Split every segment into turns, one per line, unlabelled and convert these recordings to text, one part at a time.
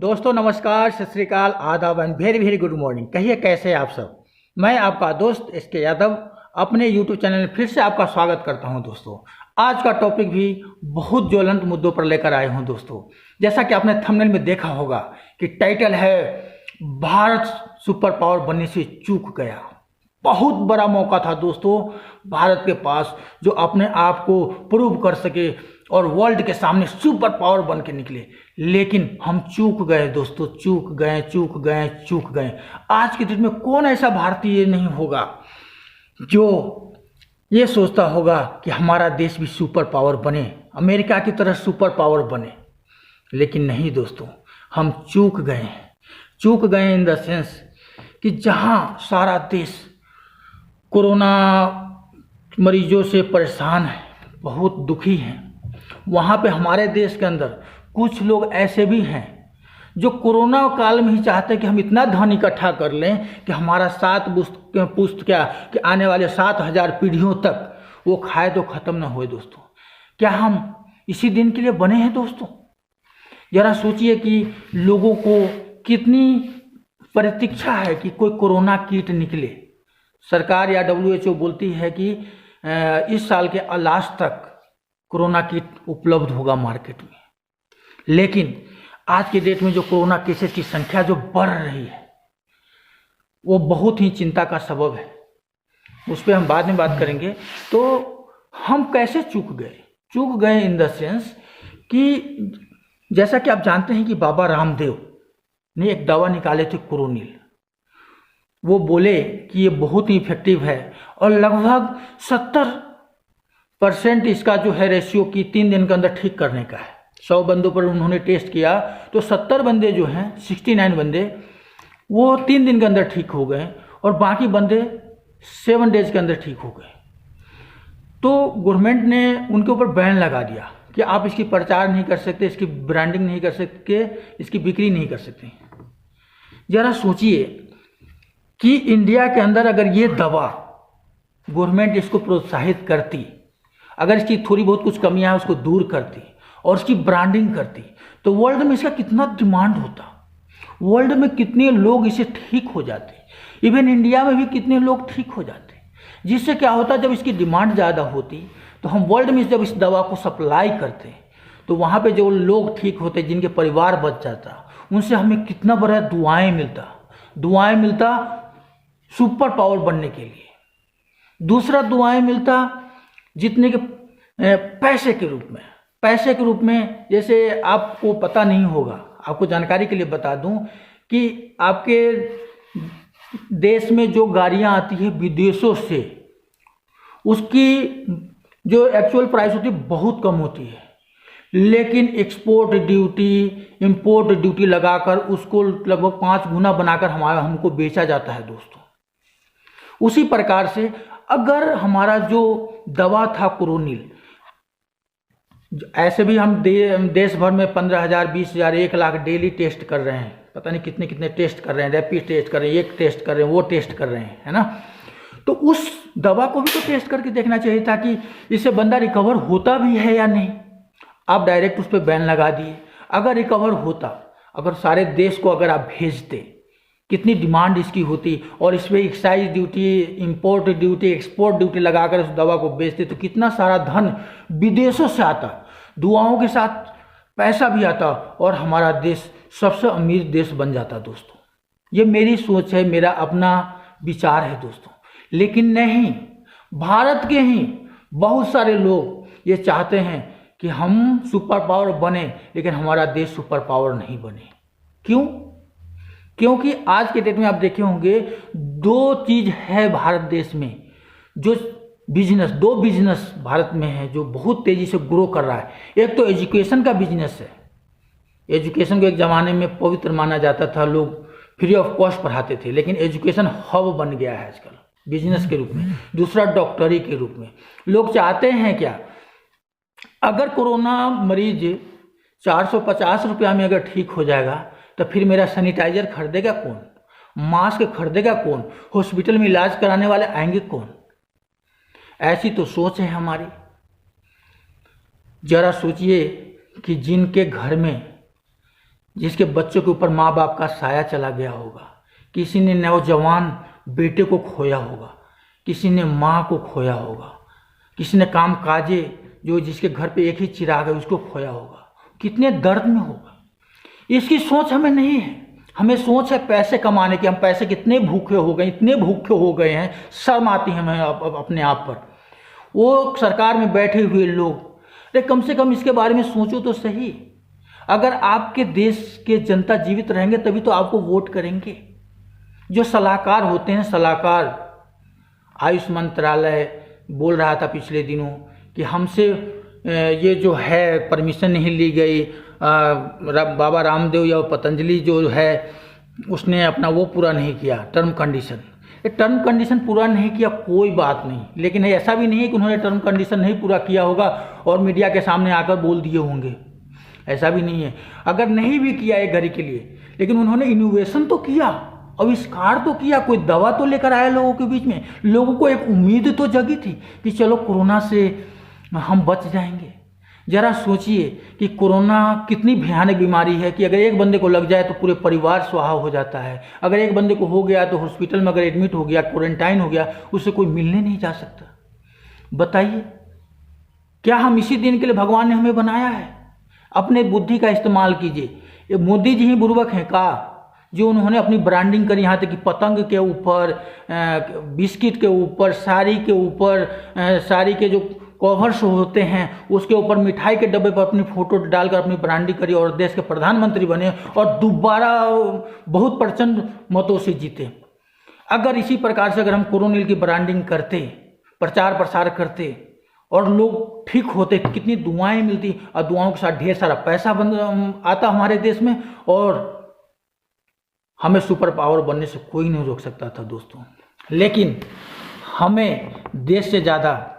दोस्तों नमस्कार, सत श्री अकाल, आदाब and very very good morning. कहिए कैसे हैं आप सब। मैं आपका दोस्त एसके यादव अपने यूट्यूब चैनल में फिर से आपका स्वागत करता हूं। दोस्तों आज का टॉपिक भी बहुत ज्वलंत मुद्दों पर लेकर आए हूं। दोस्तों जैसा कि आपने थंबनेल में देखा होगा कि टाइटल है भारत सुपर पावर बनने से चूक गया। बहुत बड़ा मौका था दोस्तों भारत के पास, जो अपने आप को प्रूव कर सके और वर्ल्ड के सामने सुपर पावर बन के निकले, लेकिन हम चूक गए दोस्तों, चूक गए। आज के डेट में कौन ऐसा भारतीय नहीं होगा जो ये सोचता होगा कि हमारा देश भी सुपर पावर बने, अमेरिका की तरह सुपर पावर बने। लेकिन नहीं दोस्तों, हम चूक गए इन द सेंस कि जहाँ सारा देश कोरोना मरीजों से परेशान है, बहुत दुखी हैं, वहाँ पे हमारे देश के अंदर कुछ लोग ऐसे भी हैं जो कोरोना काल में ही चाहते हैं कि हम इतना धन इकट्ठा कर लें कि हमारा पुश्त क्या कि आने वाले 7,000 पीढ़ियों तक वो खाए तो ख़त्म ना होए। दोस्तों क्या हम इसी दिन के लिए बने हैं? दोस्तों ज़रा सोचिए कि लोगों को कितनी प्रतीक्षा है कि कोई कोरोना किट निकले। सरकार या WHO बोलती है कि इस साल के लास्ट तक कोरोना किट उपलब्ध होगा मार्केट में, लेकिन आज के डेट में जो कोरोना केसेस की संख्या जो बढ़ रही है वो बहुत ही चिंता का सबब है। उस पर हम बाद में बात करेंगे। तो हम कैसे चूक गए इन द सेंस कि जैसा कि आप जानते हैं कि बाबा रामदेव ने एक दवा निकाले थे कोरोनिल। वो बोले कि ये बहुत ही इफेक्टिव है और लगभग 70% इसका जो है रेशियो की 3 दिन के अंदर ठीक करने का है। 100 बंदों पर उन्होंने टेस्ट किया तो 70 बंदे जो हैं, 69 बंदे, वो 3 दिन के अंदर ठीक हो गए और बाकी बंदे 7 डेज के अंदर ठीक हो गए। तो गवर्नमेंट ने उनके ऊपर बैन लगा दिया कि आप इसकी प्रचार नहीं कर सकते, इसकी ब्रांडिंग नहीं कर सकते, इसकी बिक्री नहीं कर सकते। ज़रा सोचिए कि इंडिया के अंदर अगर ये दवा गवर्नमेंट इसको प्रोत्साहित करती, अगर इसकी थोड़ी बहुत कुछ कमियां हैं उसको दूर करती और इसकी ब्रांडिंग करती, तो वर्ल्ड में इसका कितना डिमांड होता, वर्ल्ड में कितने लोग इसे ठीक हो जाते, इवन इंडिया में भी कितने लोग ठीक हो जाते। जिससे क्या होता, जब इसकी डिमांड ज़्यादा होती तो हम वर्ल्ड में जब इस दवा को सप्लाई करते तो वहाँ पे जो लोग ठीक होते, जिनके परिवार बच जाता, उनसे हमें कितना बड़ा दुआएं मिलता सुपर पावर बनने के लिए। दूसरा दुआएं मिलता जितने के पैसे के रूप में। जैसे आपको पता नहीं होगा, आपको जानकारी के लिए बता दूं कि आपके देश में जो गाड़ियां आती है विदेशों से, उसकी जो एक्चुअल प्राइस होती है बहुत कम होती है, लेकिन एक्सपोर्ट ड्यूटी, इंपोर्ट ड्यूटी लगाकर उसको लगभग 5 गुना बनाकर हमको बेचा जाता है। दोस्तों उसी प्रकार से अगर हमारा जो दवा था कोरोनिल, ऐसे भी हम देश भर में 15,000, 20,000, 1 लाख डेली टेस्ट कर रहे हैं, पता नहीं कितने कितने टेस्ट कर रहे हैं, रैपिड टेस्ट कर रहे हैं, एक टेस्ट कर रहे हैं, वो टेस्ट कर रहे हैं, है ना। तो उस दवा को भी तो टेस्ट करके देखना चाहिए था कि इससे बंदा रिकवर होता भी है या नहीं। आप डायरेक्ट उस पर बैन लगा दिए। अगर रिकवर होता, अगर सारे देश को अगर आप भेजते, कितनी डिमांड इसकी होती और इस पर excise duty, import duty, export duty लगाकर उस दवा को बेचते तो कितना सारा धन विदेशों से आता, दुआओं के साथ पैसा भी आता और हमारा देश सबसे अमीर देश बन जाता। दोस्तों ये मेरी सोच है, मेरा अपना विचार है दोस्तों। लेकिन नहीं, भारत के ही बहुत सारे लोग ये चाहते हैं कि हम सुपर पावर बने, लेकिन हमारा देश सुपर पावर नहीं बने। क्यों? क्योंकि आज के डेट में आप देखे होंगे 2 चीज है भारत देश में, जो दो बिजनेस भारत में है जो बहुत तेजी से ग्रो कर रहा है। एक तो एजुकेशन का बिजनेस है। एजुकेशन को एक ज़माने में पवित्र माना जाता था, लोग फ्री ऑफ कॉस्ट पढ़ाते थे, लेकिन एजुकेशन हब बन गया है आजकल बिजनेस के रूप में। दूसरा डॉक्टरी के रूप में। लोग चाहते हैं क्या, अगर कोरोना मरीज 450 रुपया में अगर ठीक हो जाएगा तो फिर मेरा सैनिटाइजर खरीदेगा कौन, मास्क खरीदेगा कौन, हॉस्पिटल में इलाज कराने वाले आएंगे कौन। ऐसी तो सोच है हमारी। जरा सोचिए कि जिनके घर में जिसके बच्चों के ऊपर माँ बाप का साया चला गया होगा, किसी ने नौजवान बेटे को खोया होगा, किसी ने माँ को खोया होगा, किसी ने काम काजे जो जिसके घर पे एक ही चिराग है उसको खोया होगा, कितने दर्द में होगा। इसकी सोच हमें नहीं है। हमें सोच है पैसे कमाने की। हम पैसे कितने भूखे हो गए, इतने भूखे हो गए हैं, शर्म आती है हमें अपने आप पर। वो सरकार में बैठे हुए लोग, अरे कम से कम इसके बारे में सोचो तो सही। अगर आपके देश के जनता जीवित रहेंगे तभी तो आपको वोट करेंगे। जो सलाहकार होते हैं, सलाहकार, आयुष मंत्रालय बोल रहा था पिछले दिनों कि हमसे ये जो है परमिशन नहीं ली गई, बाबा रामदेव या पतंजलि जो है उसने अपना वो पूरा नहीं किया टर्म कंडीशन। ये टर्म कंडीशन पूरा नहीं किया कोई बात नहीं, लेकिन ऐसा भी नहीं है कि उन्होंने टर्म कंडीशन नहीं पूरा किया होगा और मीडिया के सामने आकर बोल दिए होंगे, ऐसा भी नहीं है। अगर नहीं भी किया एक घड़ी के लिए, लेकिन उन्होंने इनोवेशन तो किया, आविष्कार तो किया, कोई दवा तो लेकर आया लोगों के बीच में। लोगों को एक उम्मीद तो जगी थी कि चलो कोरोना से हम बच जाएंगे। जरा सोचिए कि कोरोना कितनी भयानक बीमारी है कि अगर एक बंदे को लग जाए तो पूरे परिवार स्वाहा हो जाता है। अगर एक बंदे को हो गया तो हॉस्पिटल में अगर एडमिट हो गया, क्वारंटाइन हो गया, उससे कोई मिलने नहीं जा सकता। बताइए, क्या हम इसी दिन के लिए भगवान ने हमें बनाया है? अपने बुद्धि का इस्तेमाल कीजिए। ये मोदी जी ही बुर्बक हैं का, जो उन्होंने अपनी ब्रांडिंग करी, यहाँ तक कि पतंग के ऊपर, बिस्किट के ऊपर, साड़ी के ऊपर, साड़ी के जो कवर्स होते हैं उसके ऊपर, मिठाई के डब्बे पर अपनी फोटो डालकर अपनी ब्रांडिंग करी और देश के प्रधानमंत्री बने और दोबारा बहुत प्रचंड मतों से जीते। अगर इसी प्रकार से अगर हम कोरोनिल की ब्रांडिंग करते, प्रचार प्रसार करते और लोग ठीक होते, कितनी दुआएं मिलती और दुआओं के साथ ढेर सारा पैसा आता हमारे देश में और हमें सुपर पावर बनने से कोई नहीं रोक सकता था दोस्तों। लेकिन हमें देश से ज़्यादा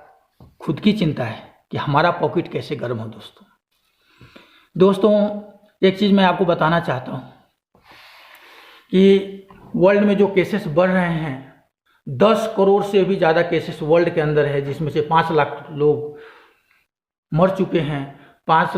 खुद की चिंता है कि हमारा पॉकेट कैसे गर्म हो। दोस्तों एक चीज़ मैं आपको बताना चाहता हूँ कि वर्ल्ड में जो केसेस बढ़ रहे हैं, 10 करोड़ से भी ज़्यादा केसेस वर्ल्ड के अंदर है, जिसमें से 5 लाख लोग मर चुके हैं, 5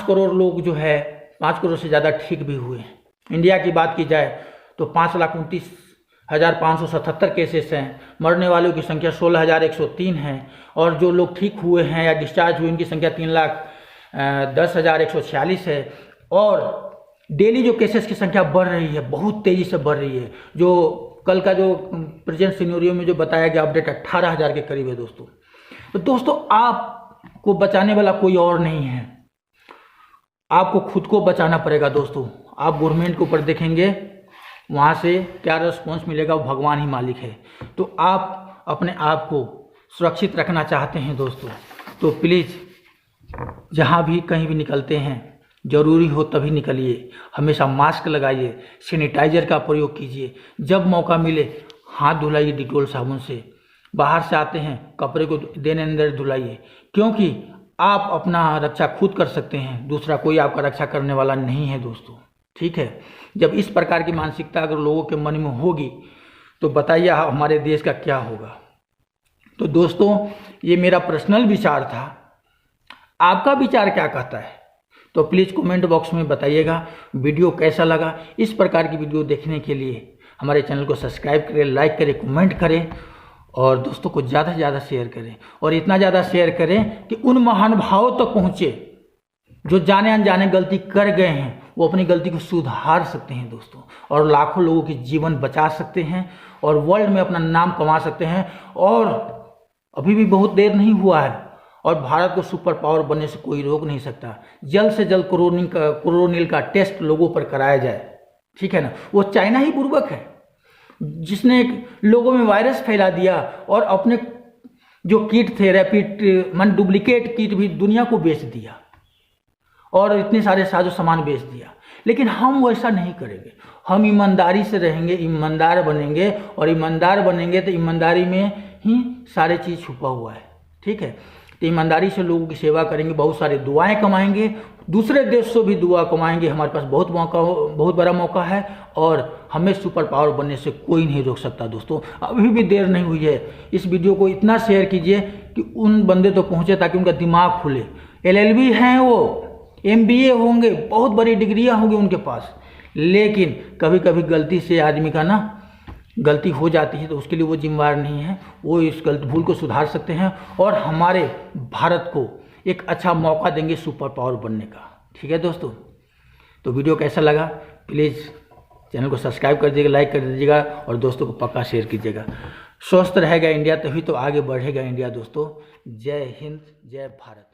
करोड़ लोग जो है 5 करोड़ से ज़्यादा ठीक भी हुए हैं। इंडिया की बात की जाए तो 5,29,577 केसेस हैं, मरने वालों की संख्या 16,103 है और जो लोग ठीक हुए हैं या डिस्चार्ज हुए उनकी संख्या 3,10,146 है। और डेली जो केसेस की संख्या बढ़ रही है, बहुत तेज़ी से बढ़ रही है। जो कल का जो प्रेजेंट सिनेरियो में जो बताया गया अपडेट 18,000 के करीब है दोस्तों। तो दोस्तों आपको बचाने वाला कोई और नहीं है, आपको खुद को बचाना पड़ेगा दोस्तों। आप गवर्नमेंट के ऊपर देखेंगे, वहाँ से क्या रिस्पॉन्स मिलेगा वो भगवान ही मालिक है। तो आप अपने आप को सुरक्षित रखना चाहते हैं दोस्तों, तो प्लीज़ जहाँ भी कहीं भी निकलते हैं, ज़रूरी हो तभी निकलिए, हमेशा मास्क लगाइए, सैनिटाइजर का प्रयोग कीजिए, जब मौका मिले हाथ धुलाइए डिटोल साबुन से, बाहर से आते हैं कपड़े को देने अंदर धुलाइए, क्योंकि आप अपना रक्षा खुद कर सकते हैं, दूसरा कोई आपका रक्षा करने वाला नहीं है दोस्तों। ठीक है, जब इस प्रकार की मानसिकता अगर लोगों के मन में होगी तो बताइए हमारे देश का क्या होगा। तो दोस्तों ये मेरा पर्सनल विचार था, आपका विचार क्या कहता है तो प्लीज़ कमेंट बॉक्स में बताइएगा। वीडियो कैसा लगा, इस प्रकार की वीडियो देखने के लिए हमारे चैनल को सब्सक्राइब करें, लाइक करें, कमेंट करें और दोस्तों को ज़्यादा से ज़्यादा शेयर करें। और इतना ज़्यादा शेयर करें कि उन महानुभावों तक पहुँचे जो जाने अनजाने गलती कर गए हैं, वो अपनी गलती को सुधार सकते हैं दोस्तों, और लाखों लोगों के जीवन बचा सकते हैं और वर्ल्ड में अपना नाम कमा सकते हैं। और अभी भी बहुत देर नहीं हुआ है और भारत को सुपर पावर बनने से कोई रोक नहीं सकता। जल्द से जल्द कोरोनिल का टेस्ट लोगों पर कराया जाए, ठीक है ना। वो चाइना ही बुर्बक है जिसने लोगों में वायरस फैला दिया और अपने जो किट थे रैपिड डुप्लीकेट किट भी दुनिया को बेच दिया और इतने सारे साजो सामान बेच दिया। लेकिन हम वैसा नहीं करेंगे, हम ईमानदारी से रहेंगे, ईमानदार बनेंगे और ईमानदार बनेंगे तो ईमानदारी में ही सारे चीज़ छुपा हुआ है, ठीक है। तो ईमानदारी से लोगों की सेवा करेंगे, बहुत सारे दुआएं कमाएंगे, दूसरे देश से भी दुआ कमाएंगे। हमारे पास बहुत बड़ा मौका है और हमें सुपर पावर बनने से कोई नहीं रोक सकता दोस्तों। अभी भी देर नहीं हुई है, इस वीडियो को इतना शेयर कीजिए कि उन बंदे तो पहुँचे ताकि उनका दिमाग खुले। LLB हैं, वो MBA होंगे, बहुत बड़ी डिग्रियां होंगी उनके पास, लेकिन कभी कभी गलती से आदमी का ना गलती हो जाती है तो उसके लिए वो जिम्मेदार नहीं है। वो इस गलत भूल को सुधार सकते हैं और हमारे भारत को एक अच्छा मौका देंगे सुपर पावर बनने का। ठीक है दोस्तों, तो वीडियो कैसा लगा प्लीज़ चैनल को सब्सक्राइब कर दीजिएगा, लाइक कर दीजिएगा और दोस्तों को पक्का शेयर कीजिएगा। स्वस्थ रहेगा इंडिया तभी तो आगे बढ़ेगा इंडिया दोस्तों। जय हिंद, जय भारत।